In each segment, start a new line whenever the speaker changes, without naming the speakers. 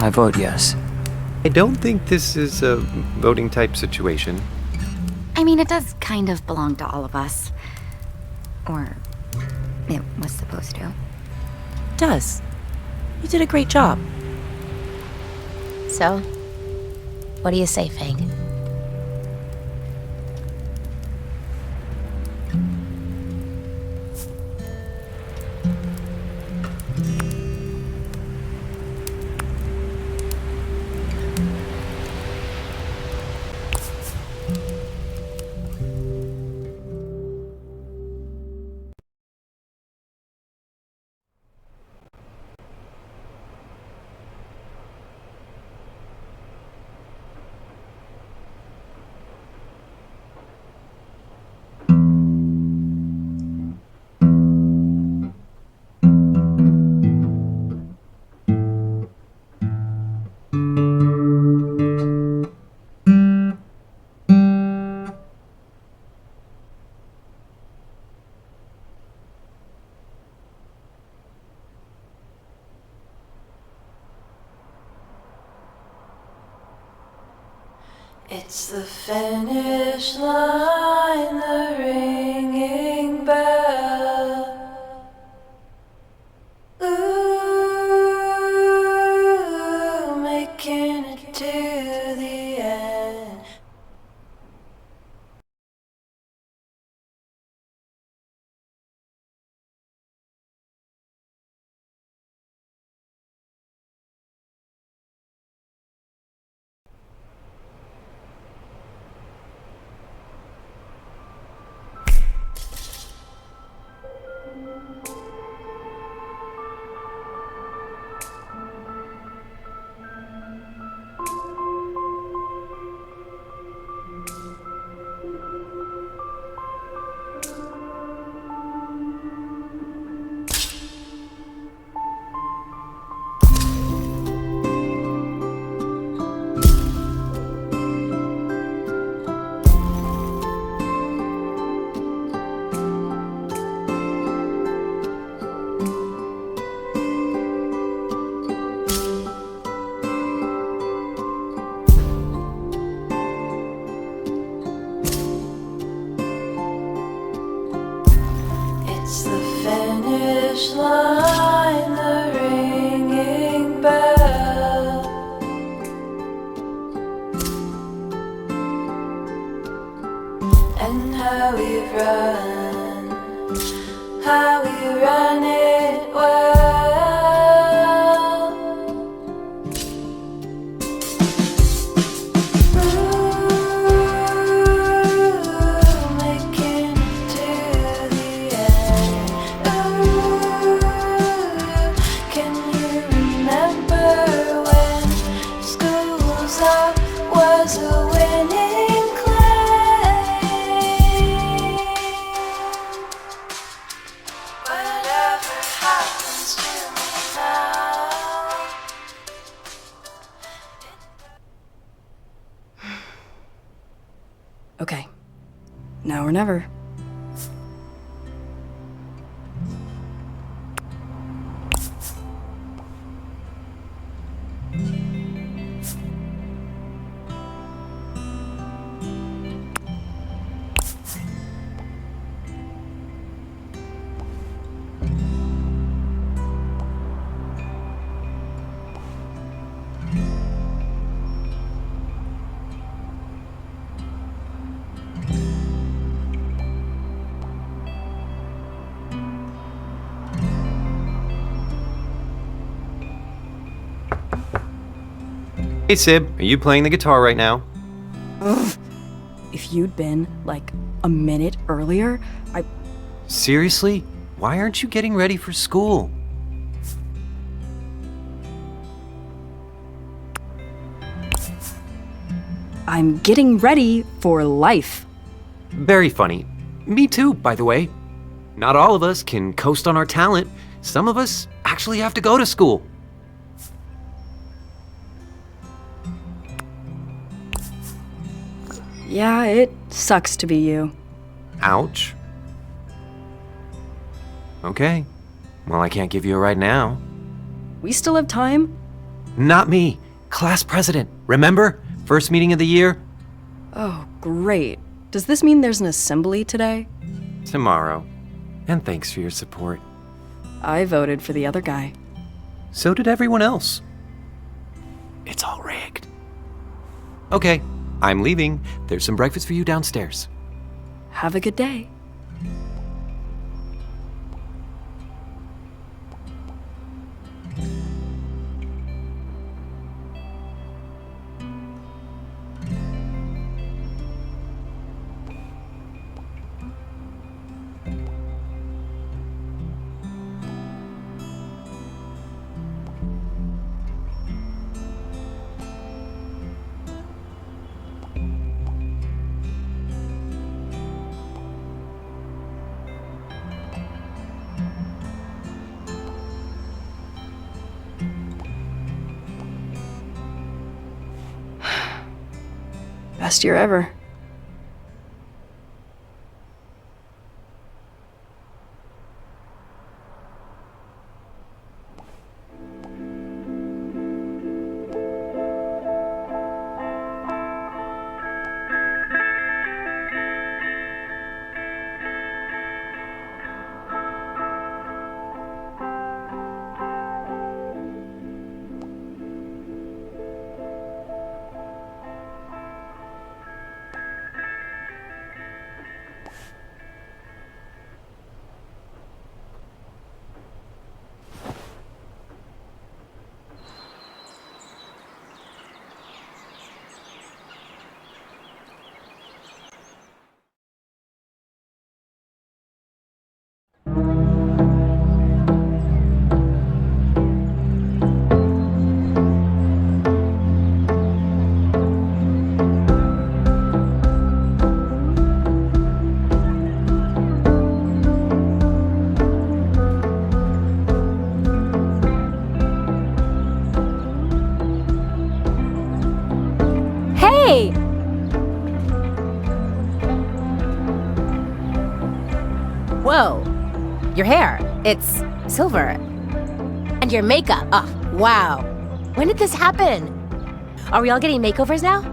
I vote yes.
I don't think this is a voting type situation.
I mean, it does kind of belong to all of us. Or it was supposed to.
Does. You did a great job.
So, what do you say, Fang?
It's the finish line, the ringing bell. Ooh, making it to the end. It's the finish line, the ringing bell. And how we run it well. Ooh, making it to the end. Ooh, can you remember when school's out was a winning claim? Whatever happens to me now.
Okay. Now or never.
Hey Sib, are you playing the guitar right now?
If you'd been, like, a minute earlier,
Seriously? Why aren't you getting ready for school?
I'm getting ready for life.
Very funny. Me too, by the way. Not all of us can coast on our talent. Some of us actually have to go to school.
Yeah, it sucks to be you.
Ouch. Okay. Well, I can't give you a ride now.
We still have time.
Not me. Class president. Remember? First meeting of the year?
Oh, great. Does this mean there's an assembly today?
Tomorrow. And thanks for your support.
I voted for the other guy.
So did everyone else. It's all rigged. Okay, I'm leaving. There's some breakfast for you downstairs.
Have a good day. Best year ever.
Hey! Whoa. Your hair. It's silver. And your makeup. Oh, wow. When did this happen? Are we all getting makeovers now?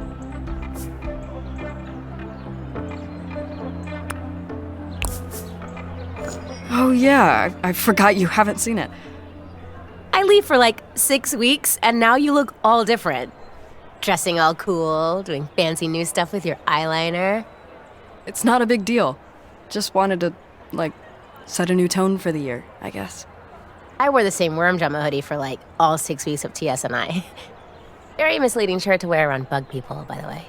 Oh yeah, I forgot you haven't seen it.
I leave for like 6 weeks, and now you look all different. Dressing all cool, doing fancy new stuff with your eyeliner.
It's not a big deal. Just wanted to, set a new tone for the year, I guess.
I wore the same worm drama hoodie for like all 6 weeks of TS&I. Very misleading shirt to wear around bug people, by the way.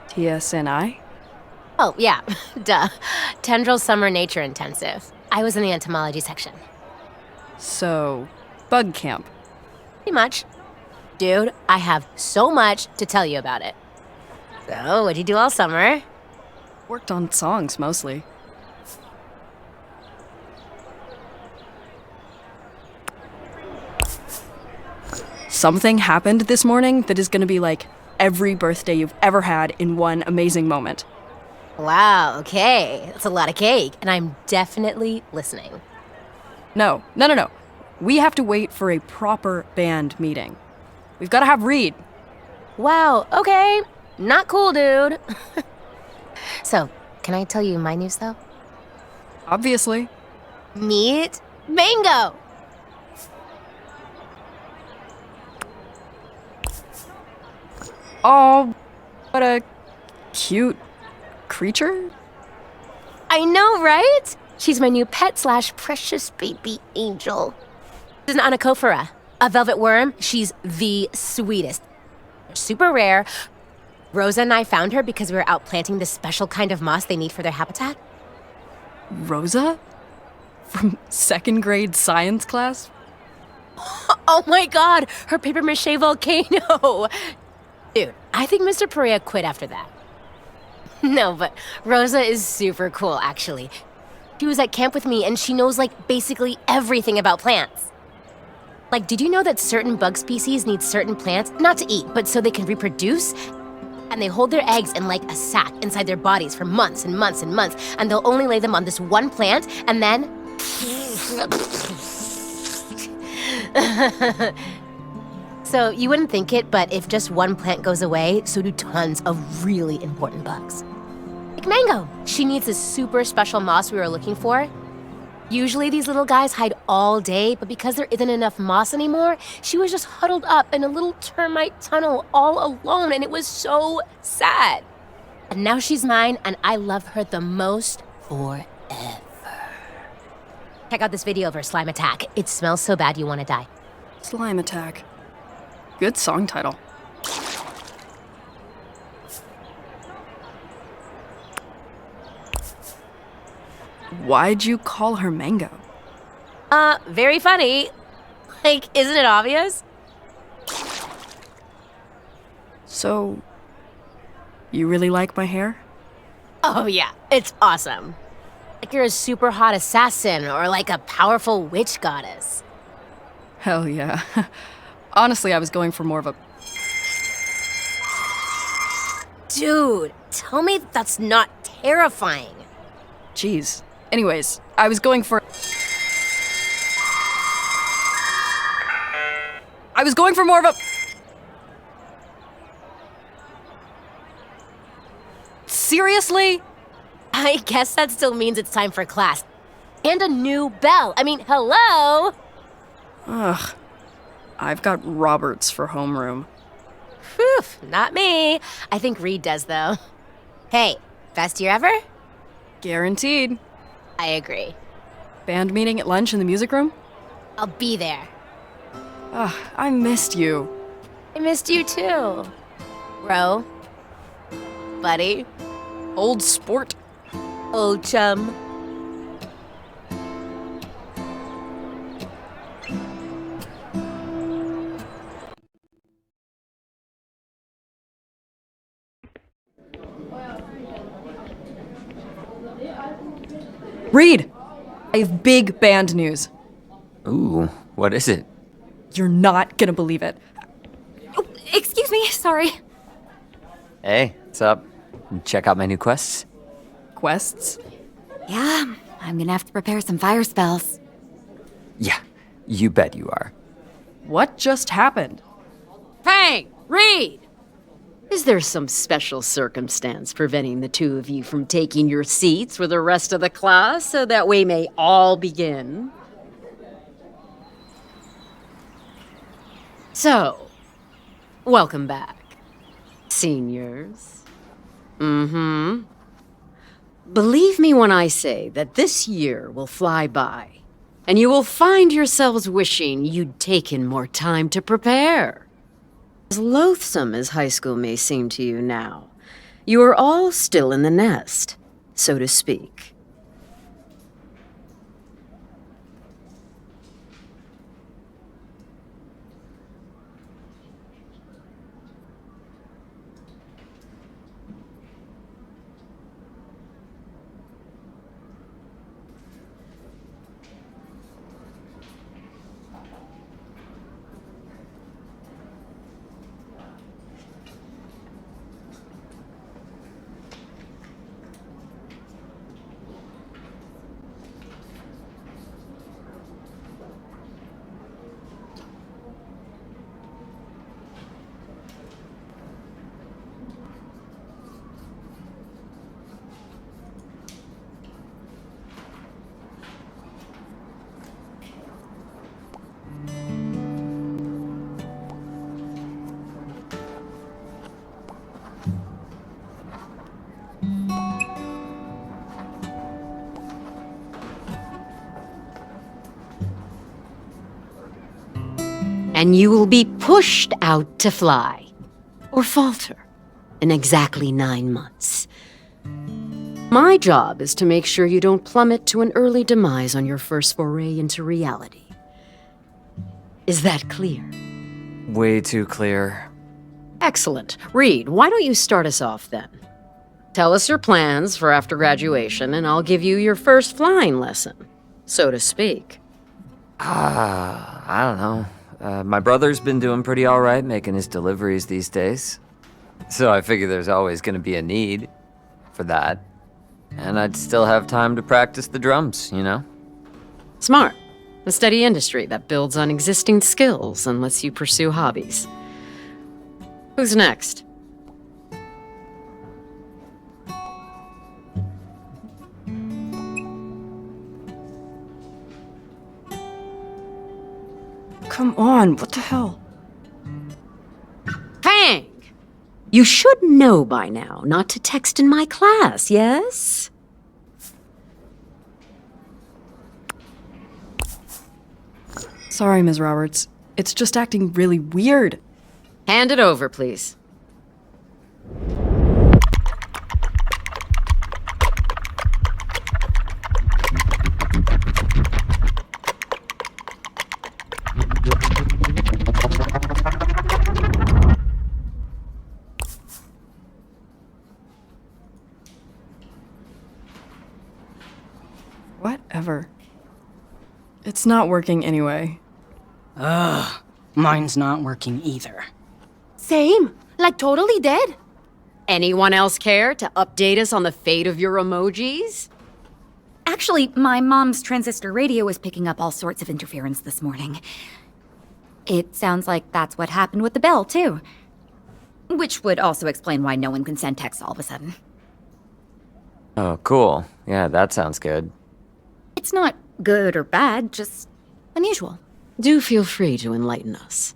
TSNI?
Oh, yeah, duh. Tendril Summer Nature Intensive. I was in the entomology section.
So, bug camp.
Pretty much. Dude, I have so much to tell you about it. So, what'd you do all summer?
Worked on songs mostly. Something happened this morning that is gonna be like every birthday you've ever had in one amazing moment.
Wow, okay. That's a lot of cake, and I'm definitely listening.
No. We have to wait for a proper band meeting. We've gotta have Reed.
Wow, okay. Not cool, dude. So, can I tell you my news, though?
Obviously.
Meet Mango!
Oh, what a cute creature.
I know, right? She's my new pet / precious baby angel. This is an onychophora, a velvet worm. She's the sweetest. Super rare. Rosa and I found her because we were out planting this special kind of moss they need for their habitat.
Rosa? From second grade science class?
Oh my god, her paper mache volcano! Dude, I think Mr. Perea quit after that. No, but Rosa is super cool, actually. She was at camp with me, and she knows, basically everything about plants. Did you know that certain bug species need certain plants, not to eat, but so they can reproduce? And they hold their eggs in, a sack inside their bodies for months and months and months, and they'll only lay them on this one plant, and then... So you wouldn't think it, but if just one plant goes away, so do tons of really important bugs. Like Mango. She needs this super special moss we were looking for. Usually these little guys hide all day, but because there isn't enough moss anymore, she was just huddled up in a little termite tunnel all alone, and it was so sad. And now she's mine, and I love her the most forever. Check out this video of her slime attack. It smells so bad you want to die.
Slime attack. Good song title. Why'd you call her Mango?
Very funny. Like, isn't it obvious?
So, you really like my hair?
Oh yeah, it's awesome. Like you're a super hot assassin or like a powerful witch goddess.
Hell yeah. Honestly, I was going for more of a...
Dude, tell me that's not terrifying.
Jeez. Anyways, I was going for... I was going for more of a... Seriously?
I guess that still means it's time for class. And a new bell. I mean, hello?
Ugh. I've got Roberts for homeroom.
Phew, not me. I think Reed does, though. Hey, best year ever?
Guaranteed.
I agree.
Band meeting at lunch in the music room?
I'll be there.
Ugh, I missed you.
I missed you too. Bro. Buddy.
Old sport.
Old chum.
Reed! I have big band news.
Ooh, what is it?
You're not gonna believe it.
Oh, excuse me, sorry.
Hey, what's up? Check out my new quests?
Quests?
Yeah, I'm gonna have to prepare some fire spells.
Yeah, you bet you are.
What just happened?
Hey, Reed! Is there some special circumstance preventing the two of you from taking your seats with the rest of the class so that we may all begin? So, welcome back, seniors. Believe me when I say that this year will fly by, and you will find yourselves wishing you'd taken more time to prepare. As loathsome as high school may seem to you now, you are all still in the nest, so to speak. And you will be pushed out to fly, or falter, in exactly 9 months. My job is to make sure you don't plummet to an early demise on your first foray into reality. Is that clear?
Way too clear.
Excellent. Reed, why don't you start us off then? Tell us your plans for after graduation, and I'll give you your first flying lesson, so to speak.
I don't know. My brother's been doing pretty all right making his deliveries these days. So I figure there's always going to be a need for that. And I'd still have time to practice the drums, you know?
Smart. A steady industry that builds on existing skills and lets you pursue hobbies. Who's next?
Come on, what the hell?
Fang! You should know by now not to text in my class, yes?
Sorry, Ms. Roberts. It's just acting really weird.
Hand it over, please.
Whatever. It's not working anyway.
Mine's not working either.
Same. Like totally dead.
Anyone else care to update us on the fate of your emojis?
Actually, my mom's transistor radio is picking up all sorts of interference this morning. It sounds like that's what happened with the bell, too. Which would also explain why no one can send texts all of a sudden.
Oh, cool. Yeah, that sounds good.
It's not good or bad, just unusual.
Do feel free to enlighten us.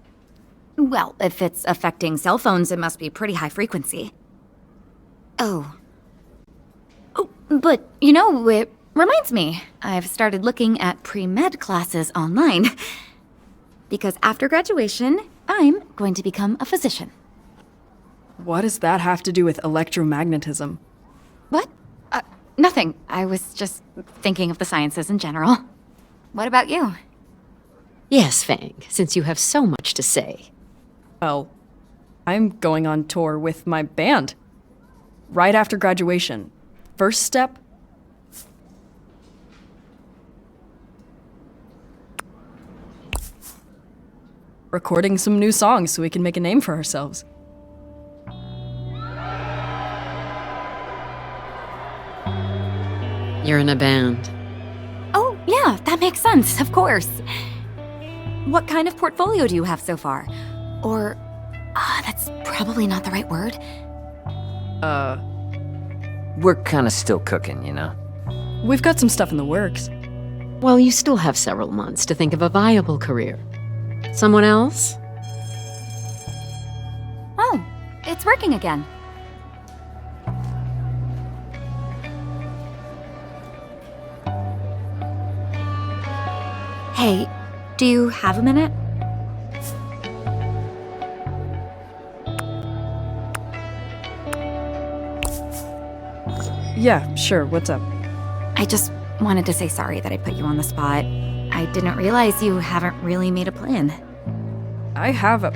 Well, if it's affecting cell phones, it must be pretty high frequency. Oh, but you know, it reminds me, I've started looking at pre-med classes online. Because after graduation, I'm going to become a physician.
What does that have to do with electromagnetism?
What? Nothing. I was just thinking of the sciences in general. What about you?
Yes, Fang, since you have so much to say.
Well, I'm going on tour with my band. Right after graduation. First step? Recording some new songs so we can make a name for ourselves.
You're in a band.
Oh, yeah, that makes sense, of course. What kind of portfolio do you have so far? Or, that's probably not the right word.
We're kind of still cooking, you know?
We've got some stuff in the works.
Well, you still have several months to think of a viable career. Someone else?
Oh, it's working again. Hey, do you have a minute?
Yeah, sure, what's up?
I just wanted to say sorry that I put you on the spot. I didn't realize you haven't really made a plan.
I have a...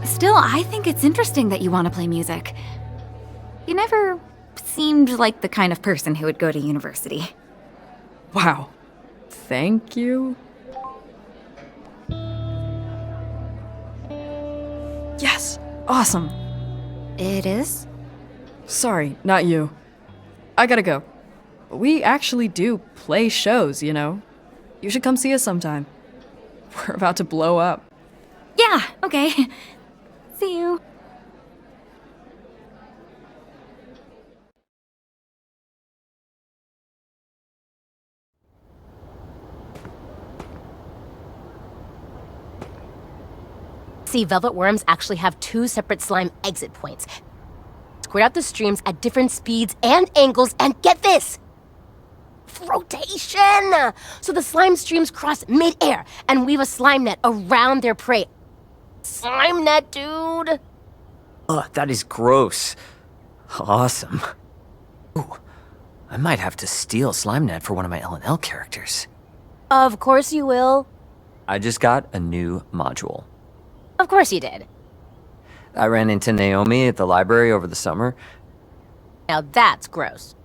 Still, I think it's interesting that you want to play music. You never seemed like the kind of person who would go to university.
Wow. Thank you. Yes! Awesome!
It is?
Sorry, not you. I gotta go. We actually do play shows, you know? You should come see us sometime. We're about to blow up.
Yeah, okay. See you.
See, velvet worms actually have 2 separate slime exit points. Squirt out the streams at different speeds and angles, and get this! Rotation! So the slime streams cross mid-air and weave a slime net around their prey. Slime net, dude!
Ugh, that is gross. Awesome. Ooh, I might have to steal SlimeNet for one of my L&L characters.
Of course you will.
I just got a new module.
Of course you did.
I ran into Naomi at the library over the summer.
Now that's gross.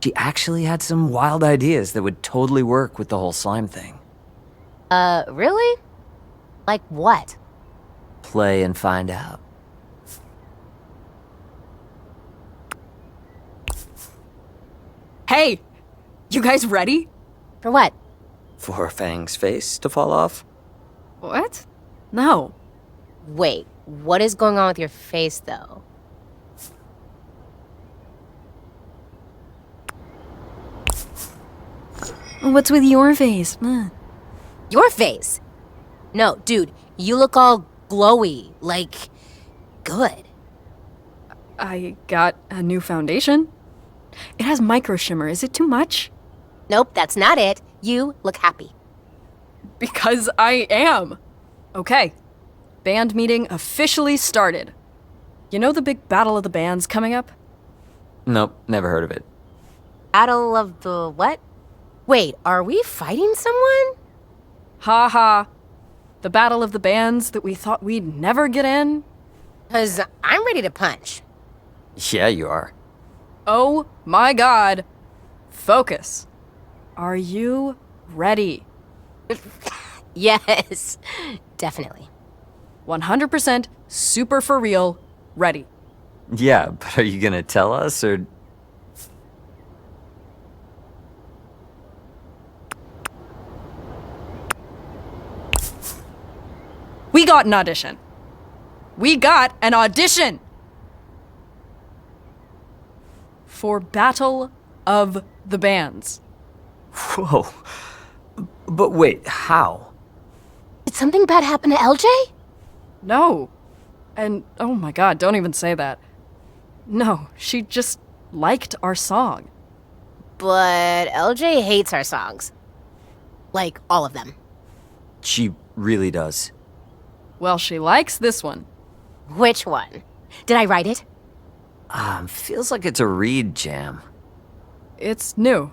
She actually had some wild ideas that would totally work with the whole slime thing.
Really? Like what?
Play and find out.
Hey! You guys ready?
For what?
For Fang's face to fall off?
What? No.
Wait, what is going on with your face, though?
What's with your face?
Your face? No, dude, you look all glowy, like, good.
I got a new foundation. It has micro shimmer. Is it too much?
Nope, that's not it. You look happy.
Because I am. Okay. Band meeting officially started. You know the big Battle of the Bands coming up?
Nope, never heard of it.
Battle of the what? Wait, are we fighting someone?
Ha ha. The Battle of the Bands that we thought we'd never get in?
'Cause I'm ready to punch.
Yeah, you are.
Oh my god. Focus. Are you ready?
Yes, definitely.
100% super for real ready.
Yeah, but are you gonna tell us, or...
We got an audition. We got an audition! For Battle of the Bands.
Whoa. But wait, how?
Did something bad happen to LJ?
No. And oh my god, don't even say that. No, she just liked our song.
But LJ hates our songs. Like, all of them.
She really does.
Well, she likes this one.
Which one? Did I write it?
Feels like it's a Reed jam.
It's new.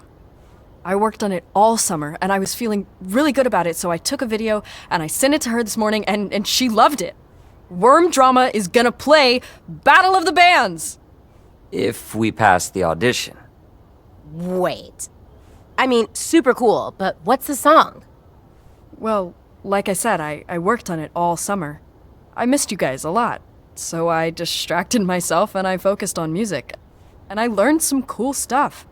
I worked on it all summer, and I was feeling really good about it, so I took a video and I sent it to her this morning, and she loved it. Worm Drama is gonna play Battle of the Bands!
If we pass the audition.
Wait. I mean, super cool, but what's the song?
Well, like I said, I worked on it all summer. I missed you guys a lot, so I distracted myself and I focused on music. And I learned some cool stuff.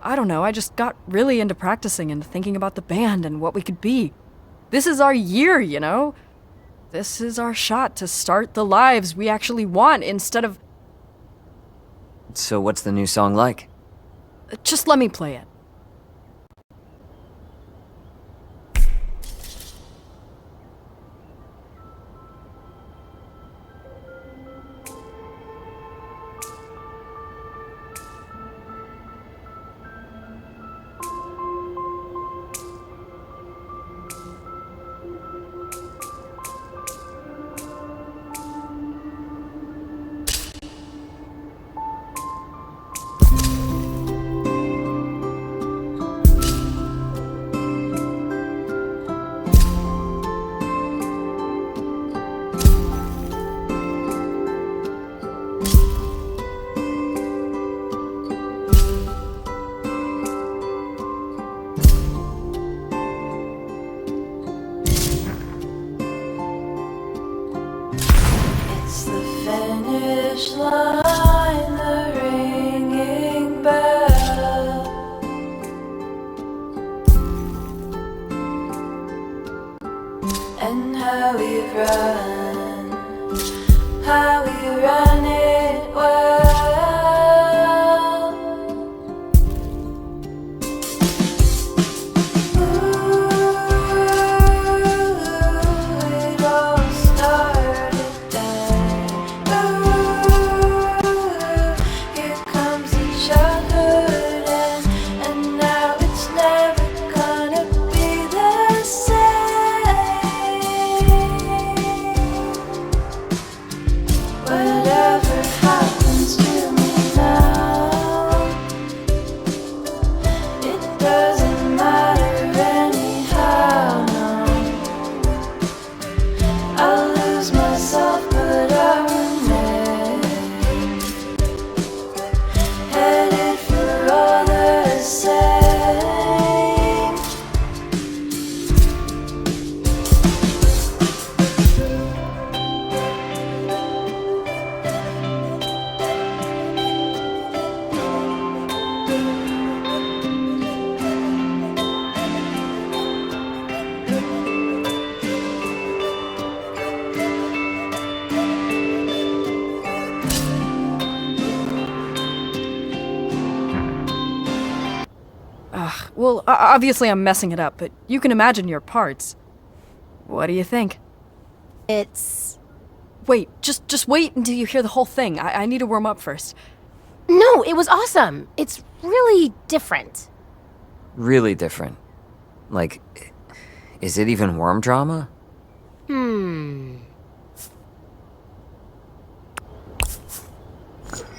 I don't know, I just got really into practicing and thinking about the band and what we could be. This is our year, you know? This is our shot to start the lives we actually want instead of...
So what's the new song like?
Just let me play it.
It's the finish line, the ringing bell, and how we run it well. It all started then. Here comes each childhood, and now it's never gonna be the same.
Well, obviously I'm messing it up, but you can imagine your parts. What do you think?
It's...
Wait, just wait until you hear the whole thing. I need to warm up first.
No, it was awesome. It's really different.
Really different. Like, is it even worm drama?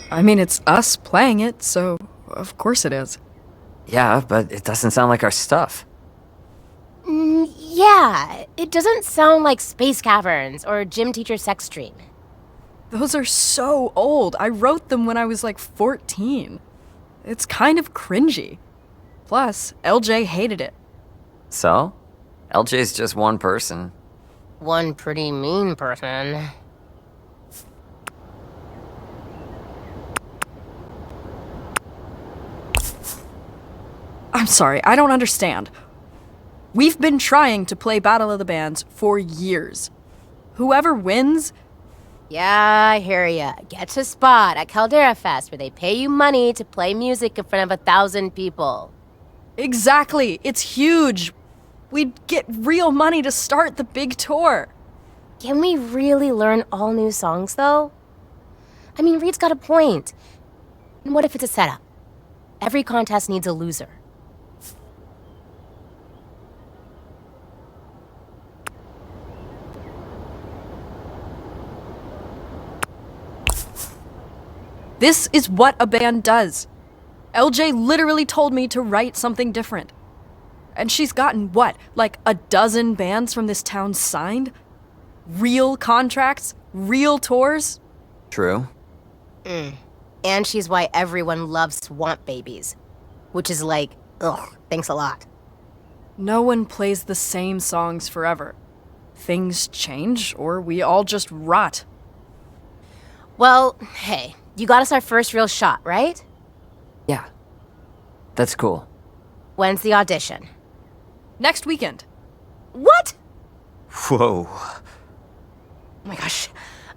I mean, it's us playing it, so of course it is.
Yeah, but it doesn't sound like our stuff.
Yeah, it doesn't sound like Space Caverns or Gym Teacher Sex Dream.
Those are so old. I wrote them when I was like 14. It's kind of cringy. Plus, LJ hated it.
So? LJ's just one person.
One pretty mean person.
I'm sorry, I don't understand. We've been trying to play Battle of the Bands for years. Whoever wins...
Yeah, I hear ya. Get a spot at Caldera Fest where they pay you money to play music in front of 1,000 people.
Exactly, it's huge. We'd get real money to start the big tour.
Can we really learn all new songs, though? I mean, Reed's got a point. And what if it's a setup? Every contest needs a loser.
This is what a band does. LJ literally told me to write something different. And she's gotten, what, like a dozen bands from this town signed? Real contracts? Real tours?
True.
And she's why everyone loves Swamp Babies. Which is like, ugh, thanks a lot.
No one plays the same songs forever. Things change, or we all just rot.
Well, hey, you got us our first real shot, right?
Yeah. That's cool.
When's the audition?
Next weekend.
What?
Whoa.
Oh my gosh.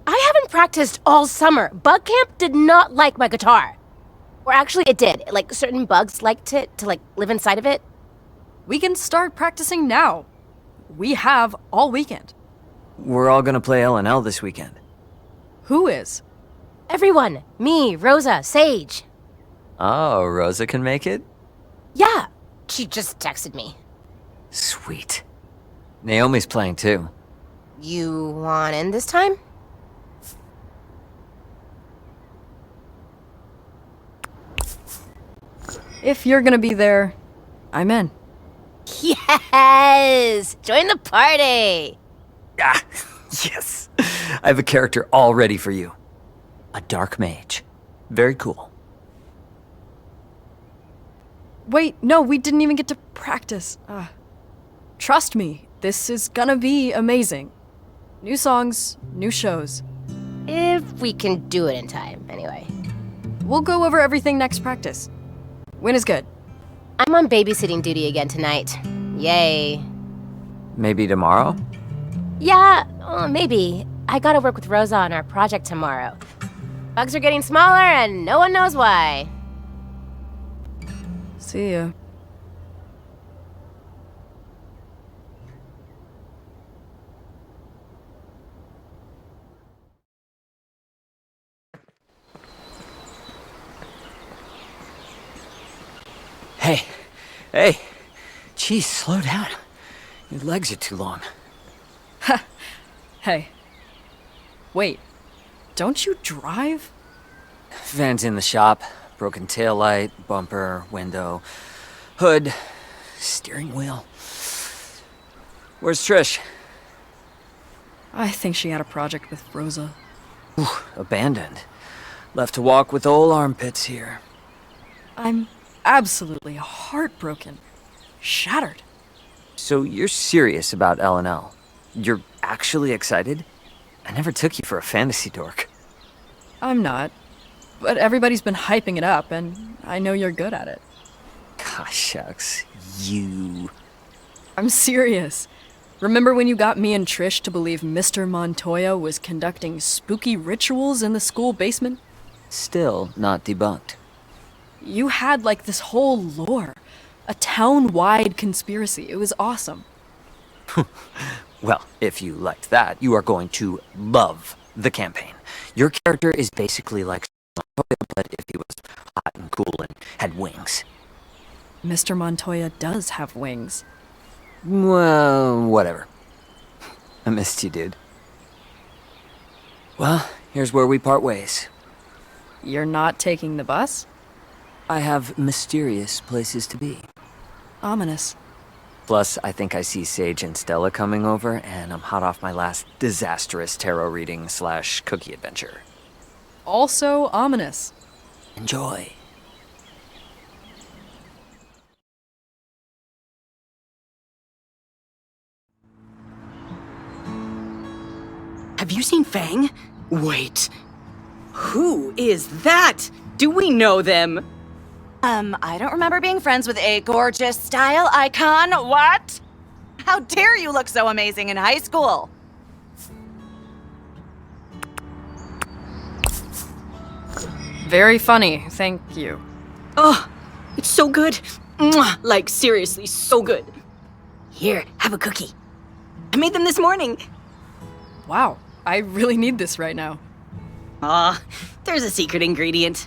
I haven't practiced all summer. Bug Camp did not like my guitar. Or actually, it did. Like, certain bugs liked it to, like, live inside of it.
We can start practicing now. We have all weekend.
We're all gonna play L&L this weekend.
Who is?
Everyone. Me, Rosa, Sage.
Oh, Rosa can make it?
Yeah. She just texted me.
Sweet. Naomi's playing too.
You want in this time?
If you're gonna be there, I'm in.
Yes! Join the party!
Ah, yes. I have a character all ready for you. A dark mage. Very cool.
Wait, no, we didn't even get to practice. Trust me, this is gonna be amazing. New songs, new shows.
If we can do it in time, anyway.
We'll go over everything next practice. When is good?
I'm on babysitting duty again tonight. Yay.
Maybe tomorrow?
Yeah, maybe. I gotta work with Rosa on our project tomorrow. Bugs are getting smaller and no one knows why.
See ya.
Hey. Hey. Jeez, slow down. Your legs are too long.
Hey. Wait, don't you drive?
Van's in the shop. Broken taillight, bumper, window, hood, steering wheel. Where's Trish?
I think she had a project with Rosa.
Ooh, abandoned. Left to walk with old armpits here.
I'm absolutely heartbroken. Shattered.
So you're serious about L&L? You're actually excited? I never took you for a fantasy dork.
I'm not. But everybody's been hyping it up, and I know you're good at it.
Gosh, shucks. You...
I'm serious. Remember when you got me and Trish to believe Mr. Montoya was conducting spooky rituals in the school basement?
Still not debunked.
You had like this whole lore. a town-wide conspiracy. It was awesome.
Well, if you liked that, you are going to love the campaign. Your character is basically like Montoya, but if he was hot and cool and had wings.
Mr. Montoya does have wings.
Well, whatever. I missed you, dude. Well, here's where we part ways.
You're not taking the bus?
I have mysterious places to be.
Ominous.
Plus, I think I see Sage and Stella coming over, and I'm hot off my last disastrous tarot reading / cookie adventure.
Also ominous.
Enjoy.
Have you seen Fang? Wait. Who is that? Do we know them?
I don't remember being friends with a gorgeous style icon. What? How dare you look so amazing in high school?
Very funny, thank you.
Oh, it's so good. Mwah, like, seriously, so good. Here, have a cookie. I made them this morning.
Wow, I really need this right now.
Aw, there's a secret ingredient.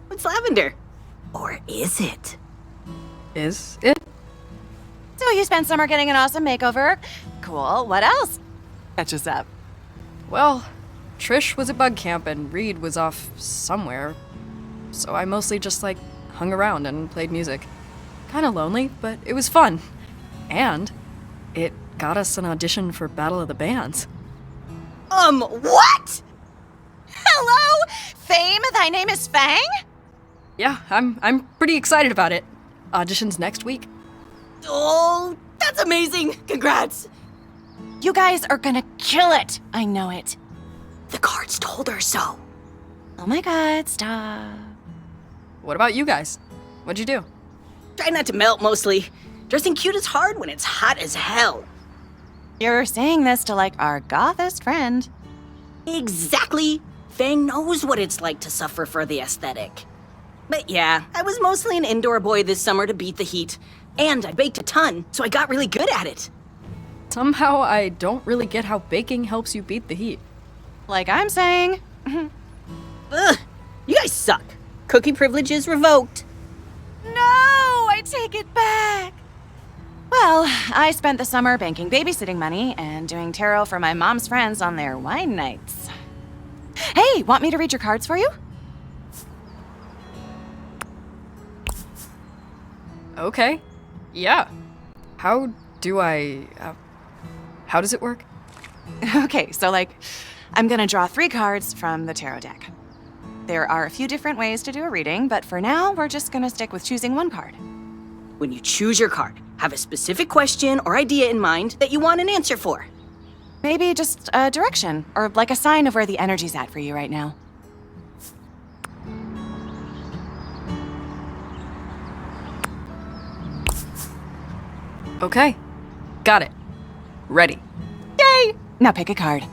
It's lavender. Or is it?
Is it?
So you spent summer getting an awesome makeover. Cool. What else? Catch us up.
Well, Trish was at bug camp and Reed was off somewhere. So I mostly just, hung around and played music. Kinda lonely, but it was fun. And it got us an audition for Battle of the Bands.
What? Hello? Fame, thy name is Fang?
Yeah, I'm pretty excited about it. Auditions next week.
Oh, that's amazing. Congrats.
You guys are gonna kill it. I know it.
The cards told her so.
Oh my god, stop.
What about you guys? What'd you do?
Try not to melt, mostly. Dressing cute is hard when it's hot as hell.
You're saying this to, our gothest friend.
Exactly. Fang knows what it's like to suffer for the aesthetic. But yeah, I was mostly an indoor boy this summer to beat the heat. And I baked a ton, so I got really good at it.
Somehow I don't really get how baking helps you beat the heat.
Like I'm saying.
Ugh, you guys suck. Cookie privileges revoked.
No, I take it back. Well, I spent the summer banking babysitting money and doing tarot for my mom's friends on their wine nights. Hey, want me to read your cards for you?
Okay. Yeah. How does it work?
Okay, so I'm gonna draw 3 cards from the tarot deck. There are a few different ways to do a reading, but for now, we're just gonna stick with choosing 1 card.
When you choose your card, have a specific question or idea in mind that you want an answer for.
Maybe just a direction, or a sign of where the energy's at for you right now.
Okay. Got it. Ready.
Yay! Now pick a card.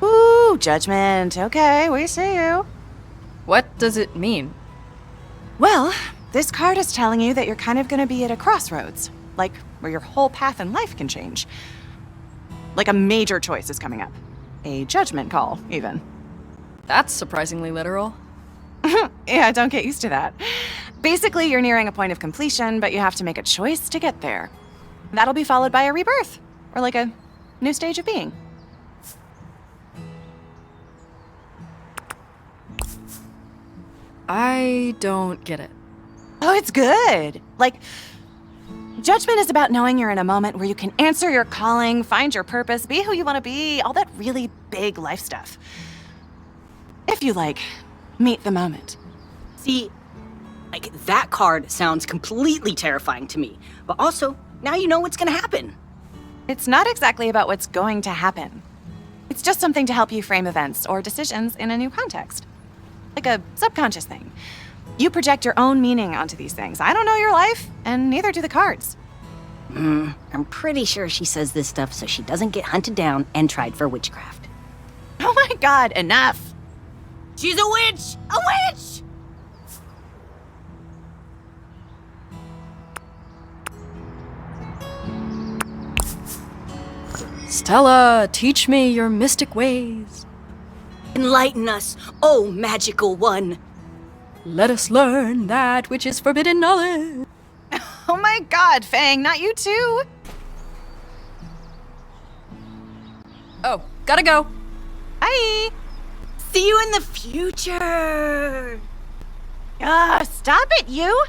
Ooh, judgment. Okay, we see you.
What does it mean?
Well, this card is telling you that you're kind of gonna be at a crossroads, where your whole path in life can change. A major choice is coming up. A judgment call, even.
That's surprisingly literal.
Yeah, don't get used to that. Basically, you're nearing a point of completion, but you have to make a choice to get there. That'll be followed by a rebirth, or a new stage of being.
I don't get it.
Oh, it's good. Judgment is about knowing you're in a moment where you can answer your calling, find your purpose, be who you want to be, all that really big life stuff. If you meet the moment.
See, that card sounds completely terrifying to me. But also, now you know what's gonna happen.
It's not exactly about what's going to happen. It's just something to help you frame events or decisions in a new context. Like a subconscious thing. You project your own meaning onto these things. I don't know your life, and neither do the cards.
I'm pretty sure she says this stuff so she doesn't get hunted down and tried for witchcraft.
Oh my god, enough!
She's a witch! A witch!
Stella, teach me your mystic ways.
Enlighten us, oh magical one.
Let us learn that which is forbidden knowledge.
Oh my god, Fang, not you too!
Oh, gotta go.
Bye!
See you in the future!
Stop it, you!